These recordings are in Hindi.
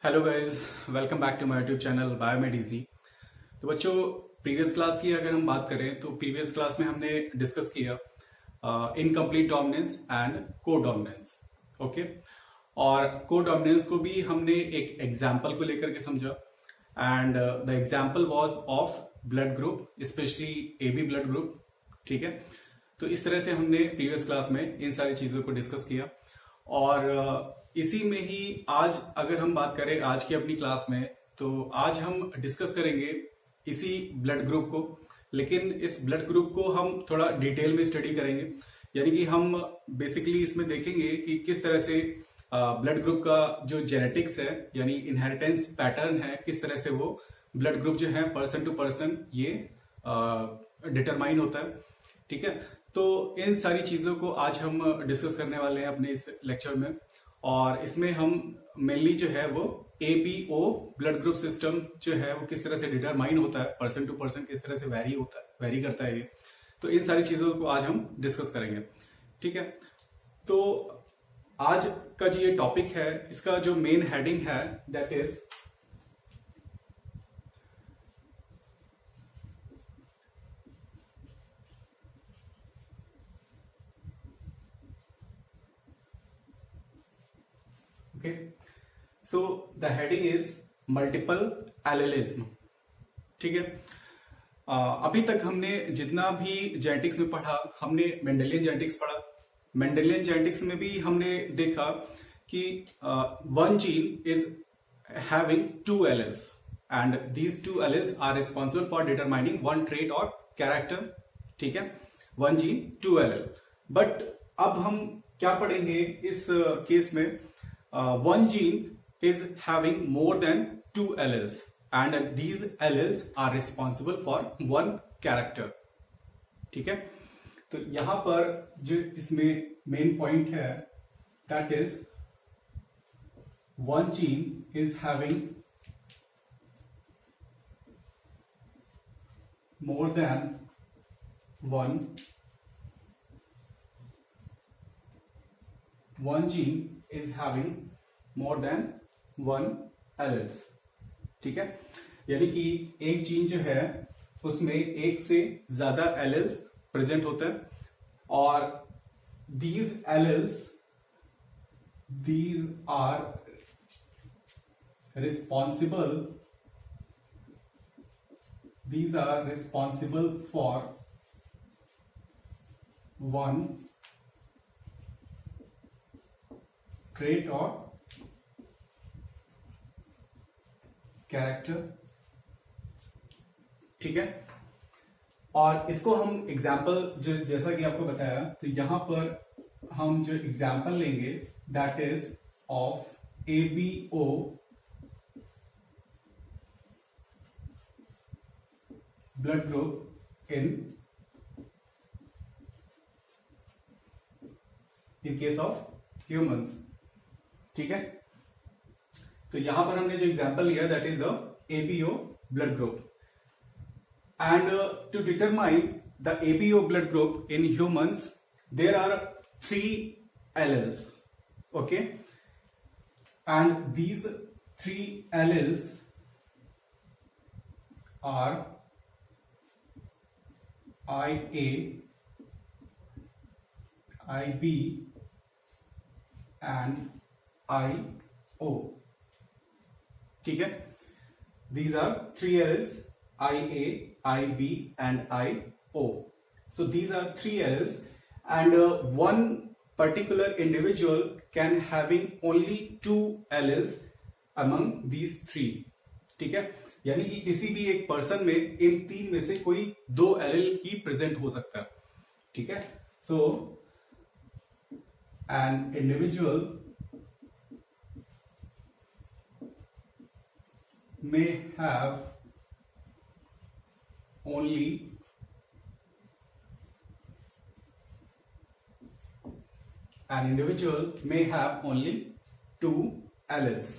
Hello guys, welcome back to my YouTube channel Biomed Easy. तो बच्चों, प्रीवियस क्लास की अगर हम बात करें तो प्रीवियस क्लास में हमने डिस्कस किया इनकम्प्लीट डोमिनेंस एंड को डोमिनेंस। ओके, और को डोमिनेंस को भी हमने एक एग्जाम्पल को लेकर के समझा and the example was of blood group, specially AB blood group. ठीक है, तो इस तरह से हमने प्रीवियस क्लास में इन सारी चीजों को डिस्कस किया और इसी में ही आज अगर हम बात करें आज की अपनी क्लास में, तो आज हम डिस्कस करेंगे इसी ब्लड ग्रुप को, लेकिन इस ब्लड ग्रुप को हम थोड़ा डिटेल में स्टडी करेंगे। यानी कि हम बेसिकली इसमें देखेंगे कि किस तरह से ब्लड ग्रुप का जो जेनेटिक्स है यानी इनहेरिटेंस पैटर्न है, किस तरह से वो ब्लड ग्रुप जो है पर्सन टू पर्सन ये डिटरमाइन होता है। ठीक है, तो इन सारी चीजों को आज हम डिस्कस करने वाले हैं अपने इस लेक्चर में, और इसमें हम मेनली जो है वो ABO ब्लड ग्रुप सिस्टम जो है वो किस तरह से डिटरमाइन होता है, पर्सन टू पर्सन किस तरह से वेरी करता है ये। तो इन सारी चीजों को आज हम डिस्कस करेंगे। ठीक है, तो आज का जो ये टॉपिक है इसका जो मेन हेडिंग है that is okay, so the heading is multiple allelism. ठीक है, अभी तक हमने जितना भी जेनेटिक्स में पढ़ा, हमने मेंडेलियन जेनेटिक्स पढ़ा। मेंडेलियन जेनेटिक्स में भी हमने देखा कि one gene is having two alleles and these two alleles are responsible for determining one trait और कैरेक्टर। ठीक है, one gene two allele. But अब हम क्या पढ़ेंगे इस केस में, one gene is having more than two alleles and these alleles are responsible for one character. ठीक है, तो यहां पर जो इसमें मेन पॉइंट है that is one gene is having more than one gene is having more than one alleles। ठीक है, यानी कि एक जीन जो है उसमें एक से ज्यादा एलेल्स प्रेजेंट होता है और these alleles are responsible for one trait or character. ठीक है, और इसको हम एग्जाम्पल जो जैसा कि आपको बताया, तो यहां पर हम जो एग्जाम्पल लेंगे that is of ABO blood group in case of humans. ठीक है, तो यहां पर हमने जो एग्जांपल लिया that is the ABO blood group and to determine the ABO blood group in humans there are 3 alleles। Okay, and these 3 alleles are IA, IB and IO। ठीक है, these are 3 alleles IA, IB and IO। so these are 3 alleles and one particular individual can having only 2 alleles among these 3। ठीक है, यानी कि किसी भी एक पर्सन में इन 3 में से कोई 2 एलेल ही प्रेजेंट हो सकता है। ठीक है, सो an individual may have only two alleles।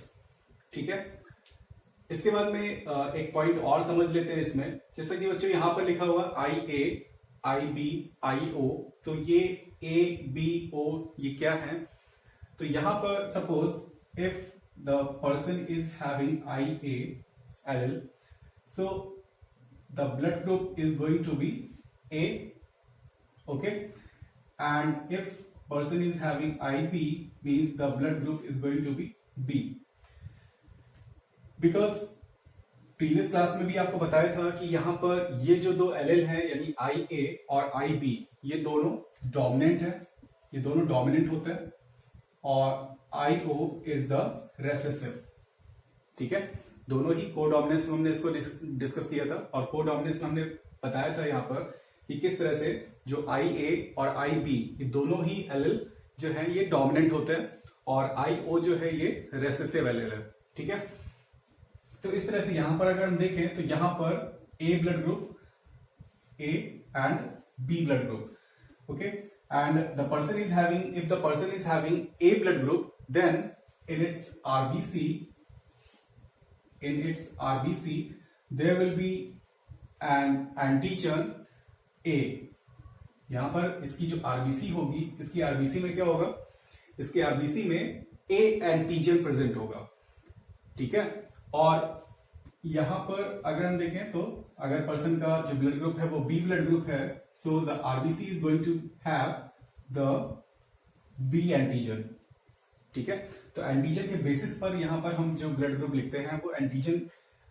ठीक है, इसके बाद में एक पॉइंट और समझ लेते हैं इसमें। जैसा कि बच्चों यहां पर लिखा हुआ IA, IB, IO, तो ये ABO ये क्या है, तो यहां पर suppose if the person is having IA allele, so the blood group is going to be A, okay, and if person is having IB means the blood group is going to be B. Because previous class में भी आपको बताया था कि यहाँ पर ये जो दो एलेल हैं यानी IA और IB ये दोनों डोमिनेंट है, ये दोनों डोमिनेंट होते हैं और IO इज द रेसेसिव, ठीक है। दोनों ही कोडोमिनेंस में हमने इसको डिस्कस किया था और कोडोमिनेंस में हमने बताया था यहाँ पर कि किस तरह से जो IA और IB ये दोनों ही एलेल जो है ये डोमिनेंट होते हैं और IO जो है ये रेसेसिव एलेल है, ठीक है। तो इस तरह से यहां पर अगर हम देखें तो यहां पर A blood group, A and B blood group, okay, and the person is having, if the person is having A blood group then in its RBC there will be an antigen A। यहां पर इसकी जो RBC होगी, इसकी RBC में क्या होगा, इसके RBC में A एंटीजन प्रेजेंट होगा, ठीक है। और यहां पर अगर हम देखें तो अगर पर्सन का जो ब्लड ग्रुप है वो B ब्लड ग्रुप है, so the RBC is going to have the B antigen, ठीक है। तो एंटीजन के बेसिस पर यहां पर हम जो ब्लड ग्रुप लिखते हैं वो एंटीजन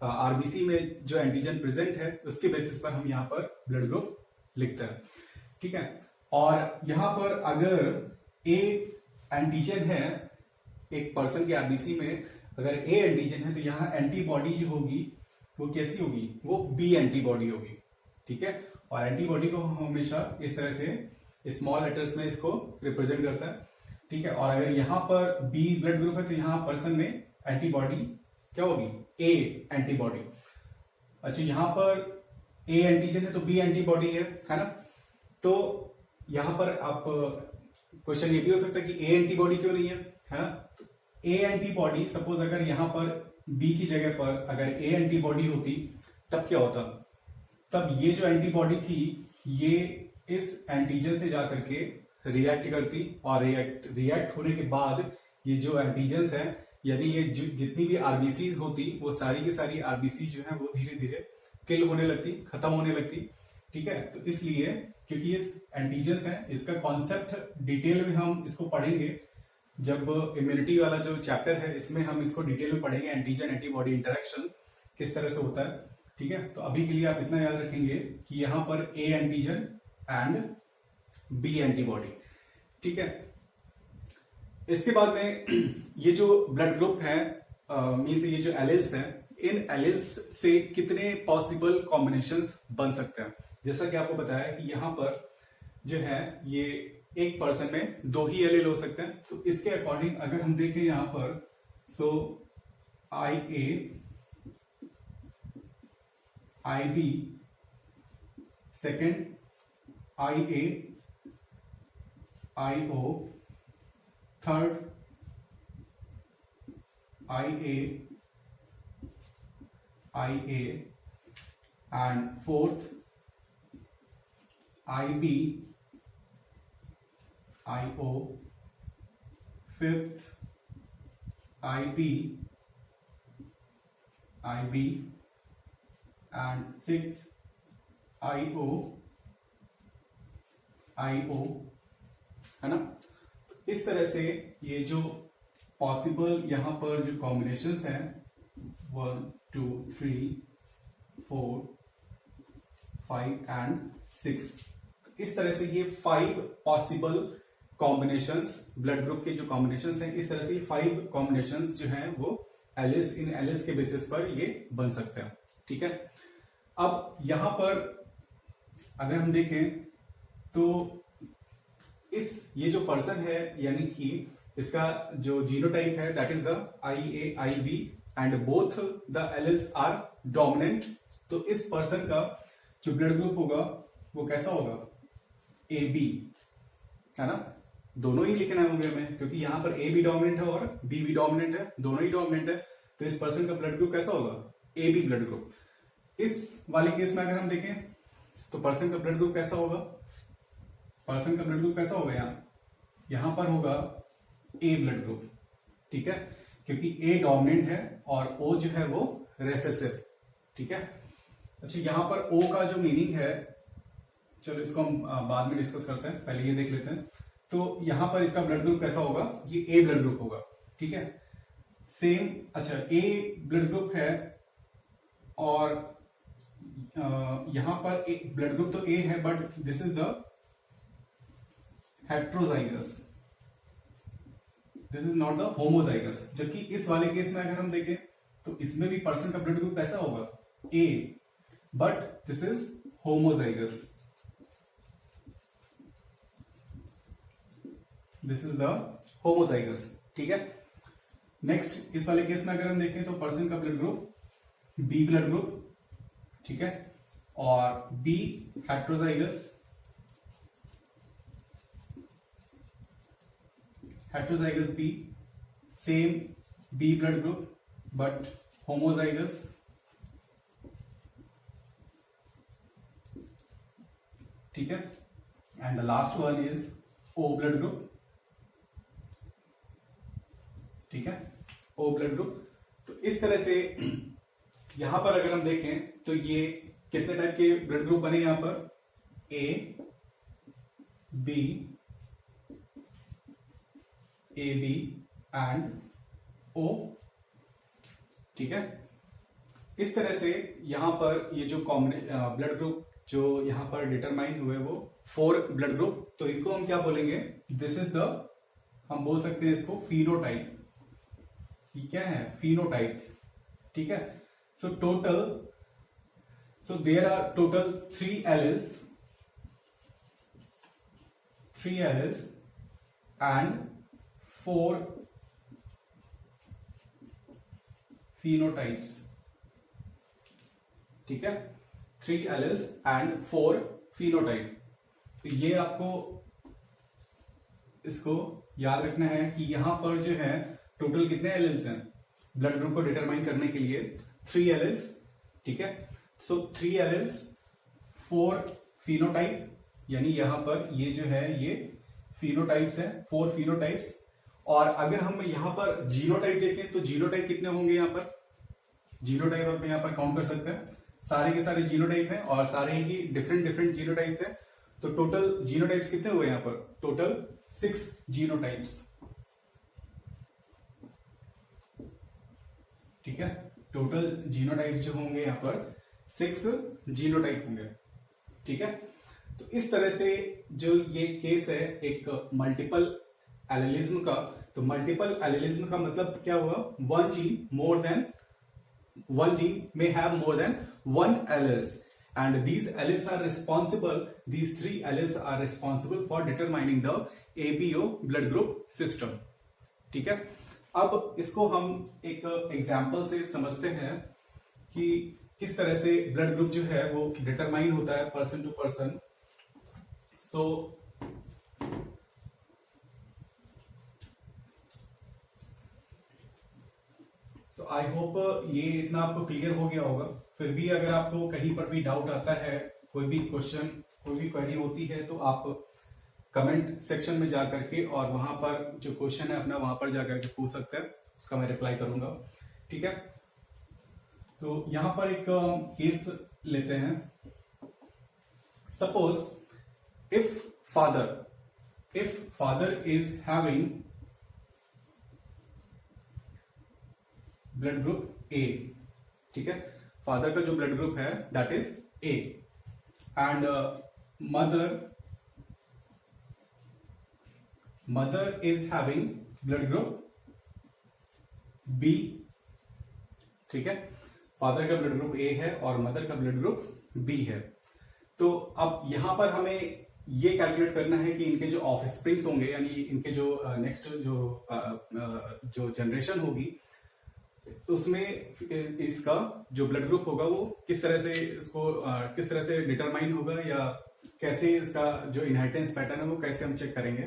RBC में जो एंटीजन प्रेजेंट है उसके बेसिस पर हम यहां पर ब्लड ग्रुप लिखते हैं, ठीक है। और यहां पर अगर A एंटीजन है एक पर्सन के RBC में, अगर A एंटीजन है तो यहाँ एंटीबॉडी जो होगी वो कैसी होगी, वो B एंटीबॉडी होगी, ठीक है। और एंटीबॉडी को हमेशा इस तरह से स्मॉल लेटर्स में इसको रिप्रेजेंट करता है, ठीक है। और अगर यहाँ पर B ब्लड ग्रुप है तो यहाँ पर्सन में एंटीबॉडी क्या होगी, A एंटीबॉडी। अच्छा, यहाँ पर A एंटीजन है तो B एंटीबॉडी है ना। तो यहाँ पर आप क्वेश्चन ये भी हो सकता है कि A एंटीबॉडी क्यों नहीं है ना। A एंटीबॉडी, सपोज अगर यहां पर B की जगह पर अगर A एंटीबॉडी होती तब क्या होता, तब ये जो एंटीबॉडी थी ये इस एंटीजन से जाकर के रिएक्ट करती और रिएक्ट होने के बाद ये जो एंटीजन्स हैं यानी ये जितनी भी आरबीसीज होती वो सारी की सारी आरबीसीज जो है वो धीरे धीरे किल होने लगती, खत्म होने लगती, ठीक है। तो इसलिए क्योंकि ये एंटीजन्स हैं, इसका कॉन्सेप्ट डिटेल में हम इसको पढ़ेंगे जब इम्यूनिटी वाला जो चैप्टर है इसमें हम इसको डिटेल में पढ़ेंगे, एंटीजन एंटीबॉडी इंटरेक्शन किस तरह से होता है, ठीक है। तो अभी के लिए आप इतना याद रखेंगे कि यहां पर A antigen and B antibody, ठीक है। इसके बाद में ये जो ब्लड ग्रुप है मींस ये जो एलिल्स हैं, इन एलिल्स से कितने पॉसिबल कॉम्बिनेशंस बन सकते हैं। जैसा कि आपको बताया कि यहां पर जो है ये एक पर्सन में दो ही एलील हो सकते हैं। तो इसके अकॉर्डिंग अगर हम देखें यहां पर, सो IA IB, second IA IO, third IA and fourth IB IO, fifth IB and sixth IO, है ना। इस तरह से ये जो पॉसिबल यहाँ पर जो कॉम्बिनेशंस हैं 1 2 3 4 5 एंड 6, इस तरह से ये 5 पॉसिबल कॉम्बिनेशंस, ब्लड ग्रुप के जो कॉम्बिनेशंस हैं, इस तरह से 5 कॉम्बिनेशंस जो हैं वो एलिस इन एलिस के बेसिस पर ये बन सकते हैं, ठीक है। अब यहां पर अगर हम देखें तो ये जो पर्सन है यानी कि इसका जो जीनोटाइप है that is the IAIB and both the alleles are dominant. तो इस पर्सन का जो ब्लड ग्रुप होगा वो कैसा होगा, AB, है ना। दोनों ही लिखना होंगे हमें क्योंकि यहां पर A भी डोमिनेंट है और B भी डोमिनेंट है, दोनों ही डोमिनेंट है। तो इस पर्सन का ब्लड ग्रुप कैसा होगा, AB ब्लड ग्रुप। इस वाले केस में अगर हम देखें तो पर्सन का ब्लड ग्रुप कैसा होगा, पर्सन का ब्लड ग्रुप कैसा होगा, यहां पर होगा A ब्लड ग्रुप, ठीक है। क्योंकि ए डोमिनेंट है और ओ जो है वो रेसेसिव। ठीक है, अच्छा यहां पर ओ का जो मीनिंग है, चलो इसको हम बाद में डिस्कस करते हैं, पहले ये देख लेते हैं। तो यहां पर इसका ब्लड ग्रुप कैसा होगा, ये ए ब्लड ग्रुप होगा। ठीक है, सेम, अच्छा ए ब्लड ग्रुप है और यहां पर ब्लड ग्रुप तो ए है, but this is the heterozygous, this is not the homozygous. जबकि इस वाले केस में अगर हम देखें तो इसमें भी पर्सन का ब्लड ग्रुप ऐसा होगा A, but this is homozygous, this is the homozygous. ठीक है, नेक्स्ट इस वाले केस में अगर हम देखें तो पर्सन का blood group B blood group. ठीक है, और B heterozygous, heterozygous B, same B blood group but homozygous. ठीक है, and the last one is O blood group. ठीक है, ओ ब्लड ग्रुप। तो इस तरह से यहां पर अगर हम देखें तो ये कितने टाइप के ब्लड ग्रुप बने यहां पर, ए बी एंड ओ। ठीक है, इस तरह से यहां पर ये जो ब्लड ग्रुप जो यहां पर डिटरमाइन हुए वो 4 ब्लड ग्रुप। तो इनको हम क्या बोलेंगे, दिस इज द, हम बोल सकते हैं इसको फिनोटाइप। ये क्या है, फिनोटाइप्स। ठीक है, so total, so there are total 3 alleles and 4 phenotypes। ठीक है, 3 एलील्स एंड 4 phenotype। तो ये आपको इसको याद रखना है कि यहां पर जो है टोटल कितने एलील्स हैं ब्लड ग्रुप को डिटरमाइन करने के लिए, 3 एलील्स। ठीक है, सो 3 एलील्स 4 phenotype, यानी यहां पर ये जो है ये phenotypes है, 4 phenotypes। और अगर हम यहां पर जीनोटाइप देखें तो जीनोटाइप कितने होंगे, यहां पर जीनोटाइप आप यहां पर काउंट कर सकते हैं, सारे के सारे जीनोटाइप हैं और सारे ही डिफरेंट जीनोटाइप्स हैं। तो टोटल जीनोटाइप्स कितने हुए यहां पर, टोटल 6 जीनोटाइप्स। ठीक है, टोटल जीनोटाइप्स जो होंगे यहां पर 6 जीनोटाइप होंगे। ठीक है, तो इस तरह से जो ये केस है एक मल्टीपल एलिलिज्म का, तो मल्टीपल एलिलिज्म का मतलब क्या हुआ, one gene may have more than 1 alleles and these alleles are responsible, these 3 alleles are responsible for determining the ABO blood group system। ठीक है, अब इसको हम एक एग्जांपल से समझते हैं कि किस तरह से ब्लड ग्रुप जो है वो डिटरमाइन होता है person to person. So I hope ये इतना आपको क्लियर हो गया होगा। फिर भी अगर आपको कहीं पर भी डाउट आता है, कोई भी क्वेश्चन, कोई भी क्वेरी होती है, तो आप कमेंट सेक्शन में जाकर के और वहां पर जो क्वेश्चन है अपना वहां पर जाकर के पूछ सकते हैं, उसका मैं रिप्लाई करूंगा। ठीक है, तो यहां पर एक केस लेते हैं। Suppose if father is having blood group A. ठीक है, फादर का जो ब्लड ग्रुप है that is A and mother is having blood group B. ठीक है, फादर का ब्लड ग्रुप ए है और मदर का ब्लड ग्रुप बी है। तो अब यहां पर हमें ये कैलकुलेट करना है कि इनके जो ऑफ स्प्रिंग्स होंगे, यानी इनके जो नेक्स्ट जो जनरेशन होगी, उसमें इसका जो ब्लड ग्रुप होगा वो किस तरह से इसको किस तरह से डिटरमाइन होगा, या कैसे इसका जो इनहेरिटेंस पैटर्न है वो कैसे हम चेक करेंगे।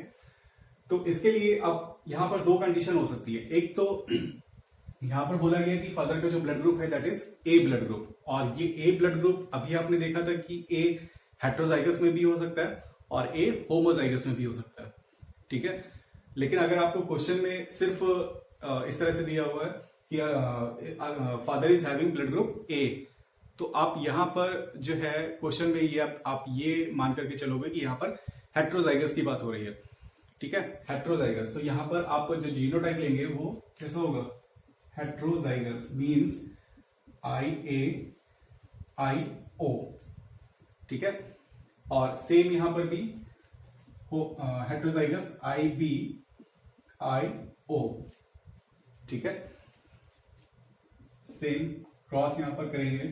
तो इसके लिए अब यहां पर 2 कंडीशन हो सकती है। एक तो यहां पर बोला गया कि फादर का जो ब्लड ग्रुप है that is A blood group, और ये ए ब्लड ग्रुप अभी आपने देखा था कि ए हेट्रोजाइगस में भी हो सकता है और ए होमोजाइगस में भी हो सकता है। ठीक है, लेकिन अगर आपको क्वेश्चन में सिर्फ इस तरह से दिया हुआ है कि father is having blood group ए, तो आप यहाँ पर जो है क्वेश्चन में ये आप ये मान करके चलोगे कि यहाँ पर हेट्रोजाइगस की बात हो रही है, ठीक है, हेट्रोजाइगस। तो यहाँ पर आप जो जीनोटाइप लेंगे वो कैसा होगा, हेट्रोजाइगस मीन्स IAIO, ठीक है। और सेम यहां पर भी हेट्रोजाइगस IBIO, ठीक है। सेम क्रॉस यहां पर करेंगे,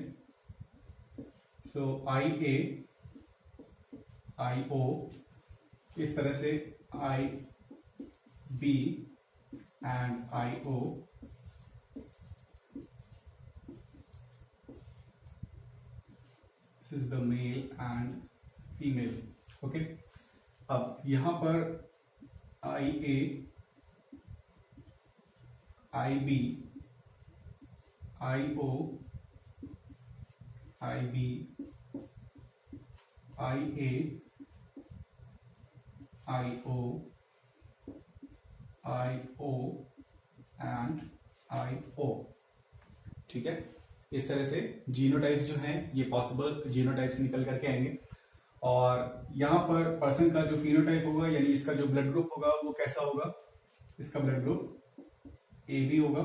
सो IAIO, इस तरह से IB and IO, this is the male and female, okay. अब यहां पर IA, IB, IO, IB, IA, IO, IO and IO, ठीक है। इस तरह से जीनोटाइप्स जो हैं ये पॉसिबल जीनोटाइप्स निकल करके आएंगे। और यहाँ पर पर्सन का जो फिनोटाइप होगा यानी इसका जो ब्लड ग्रुप होगा वो कैसा होगा, इसका ब्लड ग्रुप AB होगा,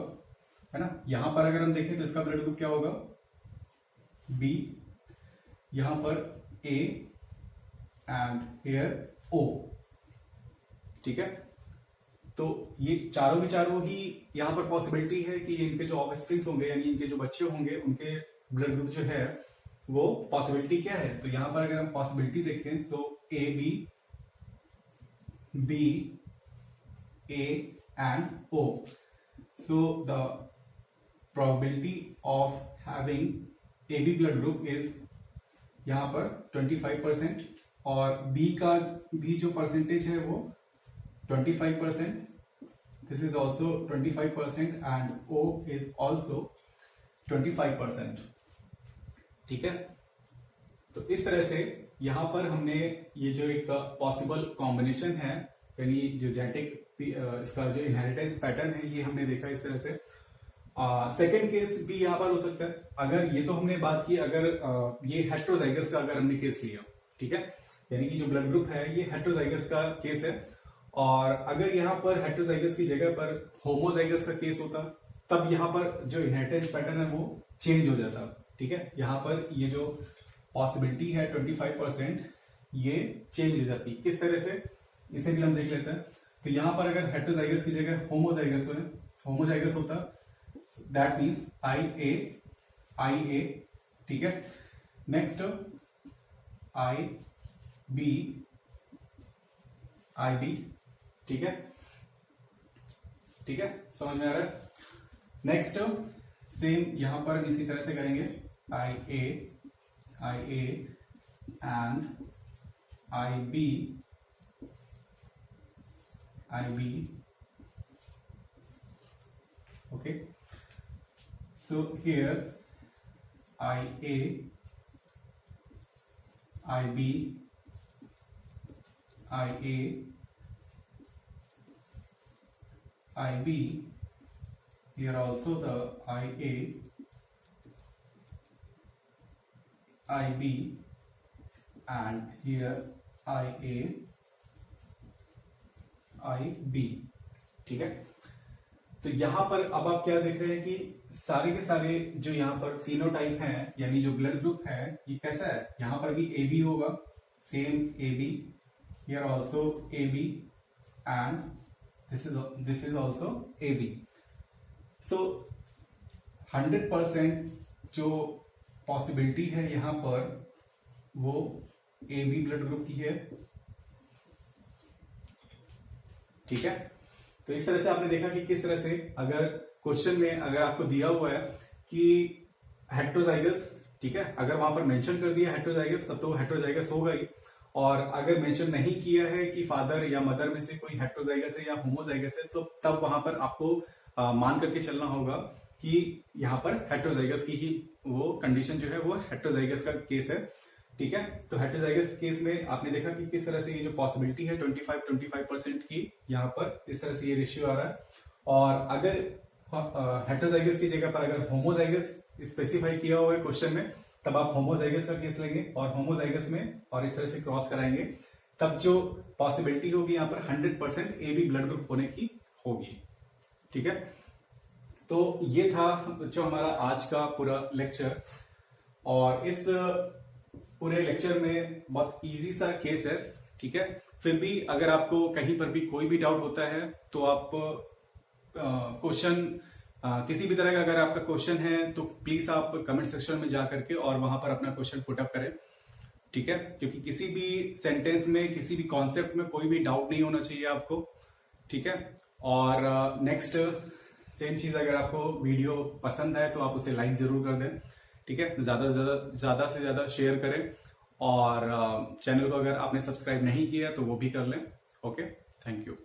है ना। यहां पर अगर हम देखें तो इसका ब्लड ग्रुप क्या होगा, B, यहां पर A एंड हेयर O, ठीक है। तो ये चारों के चारों ही यहाँ पर पॉसिबिलिटी है कि इनके जो ऑफस्प्रिंग्स होंगे यानी इनके जो बच्चे होंगे उनके ब्लड ग्रुप जो है वो पॉसिबिलिटी क्या है। तो यहां पर अगर हम पॉसिबिलिटी देखें सो AB, B, A and O, so the probability of having AB blood group is यहां पर 25% और B का भी जो परसेंटेज है वो 25%, this is also 25% and O is also 25%, ठीक है। तो इस तरह से यहां पर हमने ये जो एक पॉसिबल कॉम्बिनेशन है यानी जो जेनेटिक इसका जो इनहेरिटेंस पैटर्न है ये हमने देखा इस तरह से। सेकंड केस भी यहां पर हो सकता है, अगर ये तो हमने बात की अगर ये हेट्रोजाइगस का अगर हमने केस लिया, ठीक है, यानी कि जो ब्लड ग्रुप है ये हेट्रोजाइगस का केस है। और अगर यहाँ पर हेट्रोजाइगस की जगह पर होमोजाइगस का केस होता तब यहाँ पर जो इनहेरिटेंस पैटर्न है वो चेंज हो जाता, ठीक है। यहाँ पर ये जो पॉसिबिलिटी है 25% ये चेंज हो जाती, किस तरह से इसे भी हम देख लेते हैं। तो यहाँ पर अगर हेट्रोजाइगस की जगह होमोजाइगस होता दैट मीन्स IA, ठीक है। नेक्स्ट IB, ठीक है, ठीक है, समझ में आ रहा है। नेक्स्ट सेम यहां पर इसी तरह से करेंगे IA and IB, okay, so here IA, IB, IA, IB, here also the IA, IB and here IA, IB, ठीक है। तो यहां पर अब आप क्या देख रहे हैं कि सारे के सारे जो यहाँ पर फिनोटाइप हैं यानी जो ब्लड ग्रुप है ये कैसा है, यहाँ पर भी AB होगा, same AB, here also AB and this is also AB, so 100% जो पॉसिबिलिटी है यहाँ पर वो AB ब्लड ग्रुप की है, ठीक है। तो इस तरह से आपने देखा कि किस तरह से अगर क्वेश्चन में अगर आपको दिया हुआ है कि हेट्रोजाइगस, ठीक है, अगर वहां पर मेंशन कर दिया हेट्रोजाइगस तब तो हेट्रोजाइगस होगा ही, और अगर मेंशन नहीं किया है कि फादर या मदर में से कोई हेट्रोजाइगस है या होमोजाइगस है तो तब वहां पर आपको मान करके चलना होगा कि यहाँ पर हेट्रोजाइगस की ही वो कंडीशन जो है वो हेट्रोजाइगस का केस है, ठीक है। तो हेट्रोजाइगस केस में आपने देखा कि किस तरह से ये जो पॉसिबिलिटी है 25% की यहाँ पर इस तरह से ये रेशियो आ रहा है। और अगर हेटेरोजाइगस की जगह पर अगर होमोजाइगस स्पेसिफाई किया हुआ है क्वेश्चन में, तब आप होमोजाइगस का केस लेंगे और होमोजाइगस में और इस तरह से क्रॉस कराएंगे, तब जो पॉसिबिलिटी होगी यहाँ पर 100% ए बी ब्लड ग्रुप होने की होगी। ठीक है, तो ये था जो हमारा आज का पूरा लेक्चर। और इस पूरे लेक्चर में बहुत इजी सा केस है। ठीक है, फिर भी अगर आपको कहीं पर भी कोई भी डाउट होता है तो आप क्वेश्चन किसी भी तरह का अगर आपका क्वेश्चन है तो प्लीज आप कमेंट सेक्शन में जा करके और वहां पर अपना क्वेश्चन पुट अप करें। ठीक है, क्योंकि किसी भी सेंटेंस में किसी भी कॉन्सेप्ट में कोई भी डाउट नहीं होना चाहिए आपको। ठीक है, और नेक्स्ट सेम चीज, अगर आपको वीडियो पसंद है तो आप उसे लाइक जरूर कर दें। ठीक है, ज्यादा से ज्यादा शेयर करें और चैनल को अगर आपने सब्सक्राइब नहीं किया तो वो भी कर लें। Okay, thank you.